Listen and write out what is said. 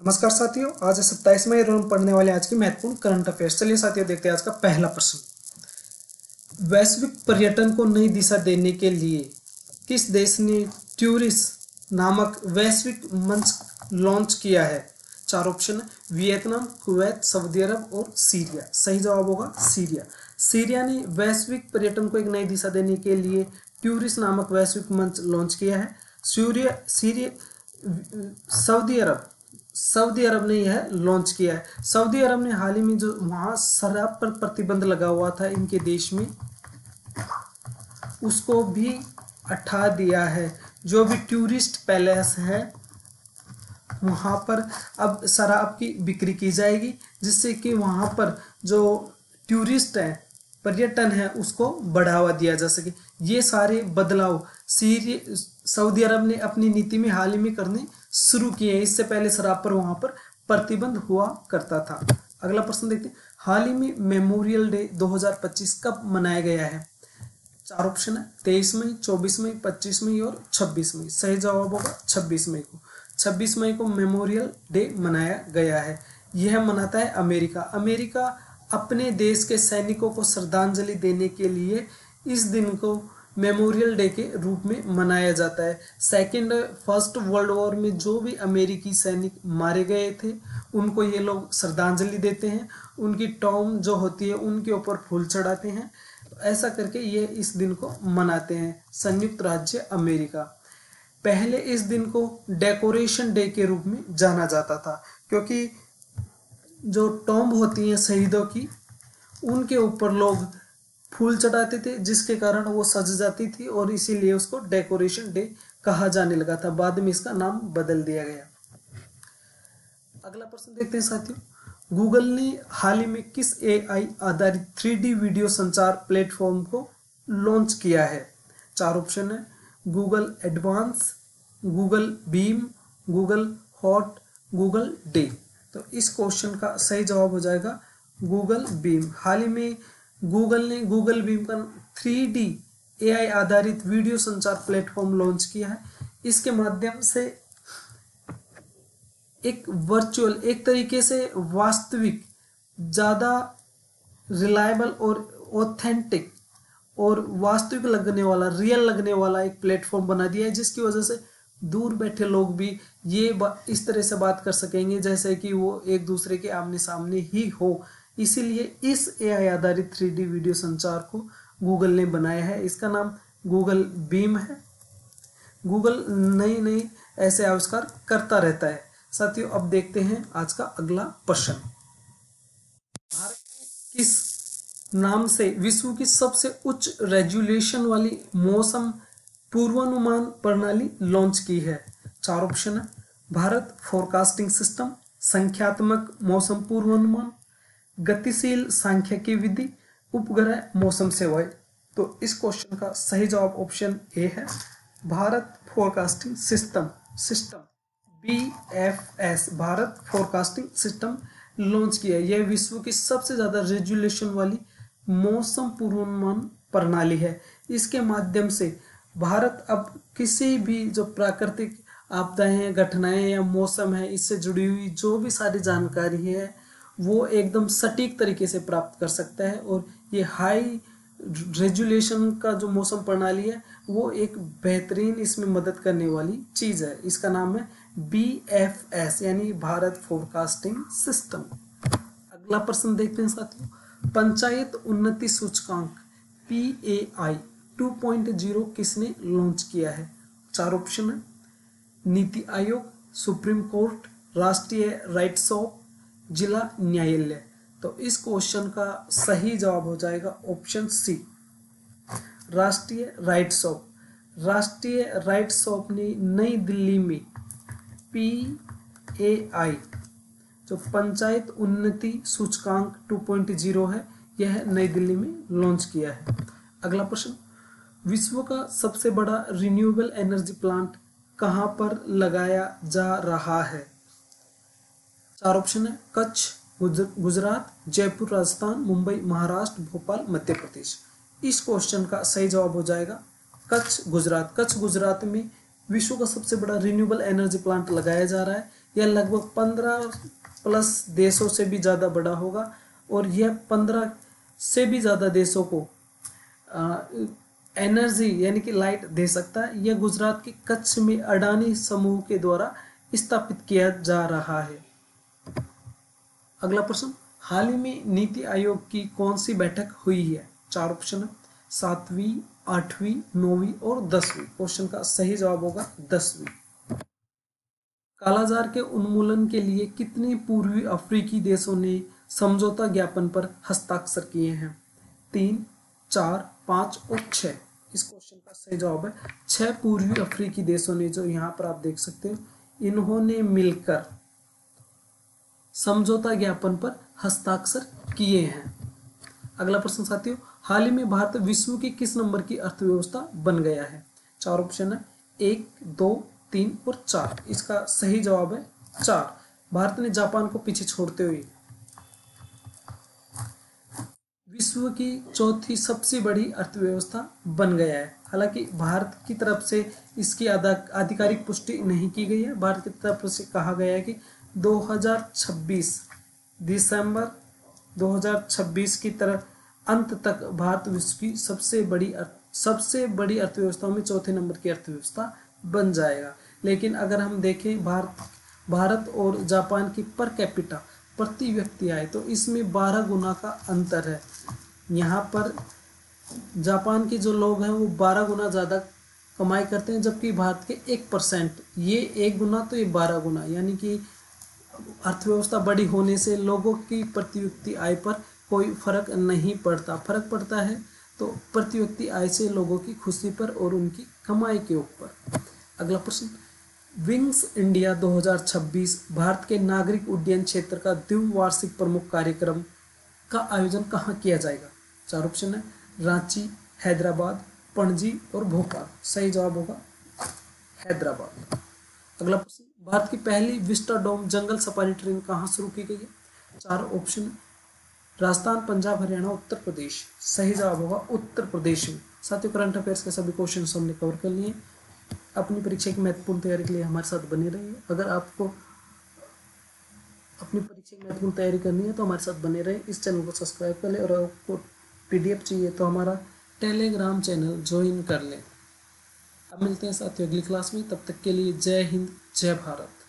नमस्कार साथियों, आज 27 मई रोज पढ़ने वाले आज की महत्वपूर्ण करंट अफेयर्स। चलिए साथियों देखते हैं आज का पहला प्रश्न। वैश्विक पर्यटन को नई दिशा देने के लिए किस देश ने टूरिस्ट नामक वैश्विक मंच लॉन्च किया है? चार ऑप्शन है, वियतनाम, कुवैत, सऊदी अरब और सीरिया। सही जवाब होगा सीरिया। सीरिया ने वैश्विक पर्यटन को एक नई दिशा देने के लिए टूरिस्ट नामक वैश्विक मंच लॉन्च किया है। सऊदी अरब ने यह लॉन्च किया है। सऊदी अरब ने हाल ही में जो वहाँ शराब पर प्रतिबंध लगा हुआ था इनके देश में, उसको भी हटा दिया है। जो भी टूरिस्ट पैलेस है वहाँ पर अब शराब की बिक्री की जाएगी, जिससे कि वहाँ पर जो टूरिस्ट है, पर्यटन है, उसको बढ़ावा दिया जा सके। ये सारे बदलाव सऊदी अरब ने अपनी नीति में हाल ही में करने शुरू किए हैं। इससे पहले शराब पर वहां पर प्रतिबंध हुआ करता था। अगला प्रश्न देखते हैं, हाल ही में मेमोरियल डे 2025 कब मनाया गया है? चार ऑप्शन है, 23 मई, 24 मई, 25 मई और 26 मई। सही जवाब होगा 26 मई को। 26 मई को मेमोरियल डे मनाया गया है। यह मनाता है अमेरिका। अमेरिका अपने देश के सैनिकों को श्रद्धांजलि देने के लिए इस दिन को मेमोरियल डे के रूप में मनाया जाता है। फर्स्ट वर्ल्ड वॉर में जो भी अमेरिकी सैनिक मारे गए थे उनको ये लोग श्रद्धांजलि देते हैं, उनकी टॉम जो होती है उनके ऊपर फूल चढ़ाते हैं। ऐसा करके ये इस दिन को मनाते हैं संयुक्त राज्य अमेरिका। पहले इस दिन को डेकोरेशन डे के रूप में जाना जाता था, क्योंकि जो टॉम्ब होती हैं शहीदों की, उनके ऊपर लोग फूल चढ़ाते थे, जिसके कारण वो सज जाती थी और इसीलिए उसको डेकोरेशन डे कहा जाने लगा था। बाद में इसका नाम बदल दिया गया। अगला प्रश्न देखते हैं साथियों, गूगल ने हाल ही में किस एआई आधारित 3D वीडियो संचार प्लेटफॉर्म को लॉन्च किया है? चार ऑप्शन है, Google advance, Google beam, Google hot, Google day. तो इस क्वेश्चन का सही जवाब हो जाएगा गूगल बीम। हाल ही में गूगल ने गूगल बीम का 3D एआई आधारित वीडियो संचार प्लेटफॉर्म लॉन्च किया है। इसके माध्यम से एक वर्चुअल, एक तरीके से वास्तविक, ज़्यादा रिलायबल और ऑथेंटिक और वास्तविक लगने वाला, रियल लगने वाला एक प्लेटफॉर्म बना दिया है, जिसकी वजह से दूर बैठे लोग भी ये इस तरह से बात कर सकेंगे जैसे कि वो एक दूसरे के आमने सामने ही हो। इसीलिए इस एआई आधारित 3D वीडियो संचार को गूगल ने बनाया है। इसका नाम गूगल बीम है। गूगल नई नई ऐसे आविष्कार करता रहता है। साथियों अब देखते हैं आज का अगला प्रश्न। भारत ने किस नाम से विश्व की सबसे उच्च रेजोल्यूशन वाली मौसम पूर्वानुमान प्रणाली लॉन्च की है? चार ऑप्शन है, भारत फोरकास्टिंग सिस्टम, संख्यात्मक मौसम पूर्वानुमान, गतिशील सांख्यिकी विधि, उपग्रह मौसम सेवाएं। तो इस क्वेश्चन का सही जवाब ऑप्शन ए है, Bharat forecasting system BFS, Bharat forecasting system launch किया है। यह विश्व की सबसे ज्यादा रेजोल्यूशन वाली मौसम पूर्वानुमान प्रणाली है। इसके माध्यम से भारत अब किसी भी जो प्राकृतिक आपदाएं हैं, घटनाएं या मौसम है, इससे जुड़ी हुई जो भी सारी जानकारी है वो एकदम सटीक तरीके से प्राप्त कर सकता है। और ये हाई रेजोल्यूशन का जो मौसम प्रणाली है वो एक बेहतरीन इसमें मदद करने वाली चीज है। इसका नाम है BFS यानी भारत फोरकास्टिंग सिस्टम। अगला प्रश्न देखते हैं साथियों, पंचायत उन्नति सूचकांक PAI 2.0 किसने लॉन्च किया है? चार ऑप्शन है, नीति आयोग, सुप्रीम कोर्ट, राष्ट्रीय राइट्स ऑफ, जिला न्यायालय। तो इस क्वेश्चन का सही जवाब हो जाएगा ऑप्शन सी, राष्ट्रीय राइट्स ऑफ। राष्ट्रीय राइट्स ऑफ ने नई दिल्ली में PAI जो पंचायत उन्नति सूचकांक 2.0 है, यह नई दिल्ली में लॉन्च किया है। अगला प्रश्न, विश्व का सबसे बड़ा रिन्यूएबल एनर्जी प्लांट कहां पर लगाया जा रहा है? चार ऑप्शन है, कच्छ गुजरात, जयपुर राजस्थान, मुंबई महाराष्ट्र, भोपाल मध्य प्रदेश। इस क्वेश्चन का सही जवाब हो जाएगा कच्छ गुजरात। कच्छ गुजरात में विश्व का सबसे बड़ा रिन्यूएबल एनर्जी प्लांट लगाया जा रहा है। यह लगभग 15 प्लस देशों से भी ज़्यादा बड़ा होगा और यह 15 से भी ज़्यादा देशों को एनर्जी यानी कि लाइट दे सकता है। यह गुजरात के कच्छ में अडानी समूह के द्वारा स्थापित किया जा रहा है। अगला प्रश्न, हाल ही में नीति आयोग की कौन सी बैठक हुई है? 4 ऑप्शन है, 7वीं, 8वीं, 9वीं और 10वीं। क्वेश्चन का सही जवाब होगा 10वीं। कालाजार के उन्मूलन के लिए कितने पूर्वी अफ्रीकी देशों ने समझौता ज्ञापन पर हस्ताक्षर किए हैं? 3, 4, 5 और 6। इस क्वेश्चन का सही जवाब है 6 पूर्वी अफ्रीकी देशों ने, जो यहाँ पर आप देख सकते हो, इन्होंने मिलकर समझौता ज्ञापन पर हस्ताक्षर किए हैं। अगला प्रश्न साथियों, हाल ही में भारत विश्व की किस नंबर की अर्थव्यवस्था बन गया है? 4 ऑप्शन है, 1, 2, 3 और 4। इसका सही जवाब है 4। भारत ने जापान को पीछे छोड़ते हुए विश्व की चौथी सबसे बड़ी अर्थव्यवस्था बन गया है। हालांकि भारत की तरफ से इसकी आधिकारिक पुष्टि नहीं की गई है। भारत की तरफ से कहा गया है कि 2026 दिसंबर 2026 की तरफ अंत तक भारत विश्व की सबसे बड़ी अर्थव्यवस्थाओं में चौथे नंबर की अर्थव्यवस्था बन जाएगा। लेकिन अगर हम देखें भारत और जापान की पर कैपिटा प्रति व्यक्ति आय, तो इसमें 12 गुना का अंतर है। यहाँ पर जापान के जो लोग हैं वो 12 गुना ज़्यादा कमाई करते हैं, जबकि भारत के 1%, ये 1 गुना तो ये 12 गुना, यानी कि अर्थव्यवस्था बड़ी होने से लोगों की प्रति व्यक्ति आय पर कोई फर्क नहीं पड़ता। फर्क पड़ता है तो प्रति व्यक्ति आय से लोगों की खुशी पर और उनकी कमाई के ऊपर। अगला प्रश्न, विंग्स इंडिया 2026 भारत के नागरिक उड्डयन क्षेत्र का द्विवार्षिक प्रमुख कार्यक्रम का आयोजन कहाँ किया जाएगा? 4 ऑप्शन है, रांची, हैदराबाद, पणजी और भोपाल। सही जवाब होगा हैदराबाद। अगला प्रश्न, भारत की पहली विस्टाडोम जंगल सफारी ट्रेन कहाँ शुरू की गई है? 4 ऑप्शन है, राजस्थान, पंजाब, हरियाणा, उत्तर प्रदेश। सही जवाब होगा उत्तर प्रदेश में। साथियों, करंट अफेयर्स के सभी क्वेश्चन हमने कवर कर लिए। अपनी परीक्षा की महत्वपूर्ण तैयारी के लिए हमारे साथ बने रहिए। अगर आपको अपनी परीक्षा की महत्वपूर्ण तैयारी करनी है तो हमारे साथ बने रहे। इस चैनल को सब्सक्राइब कर लें और आपको PDF चाहिए तो हमारा टेलीग्राम चैनल ज्वाइन कर लें। अब मिलते हैं साथियों अगली क्लास में। तब तक के लिए जय हिंद, जय भारत।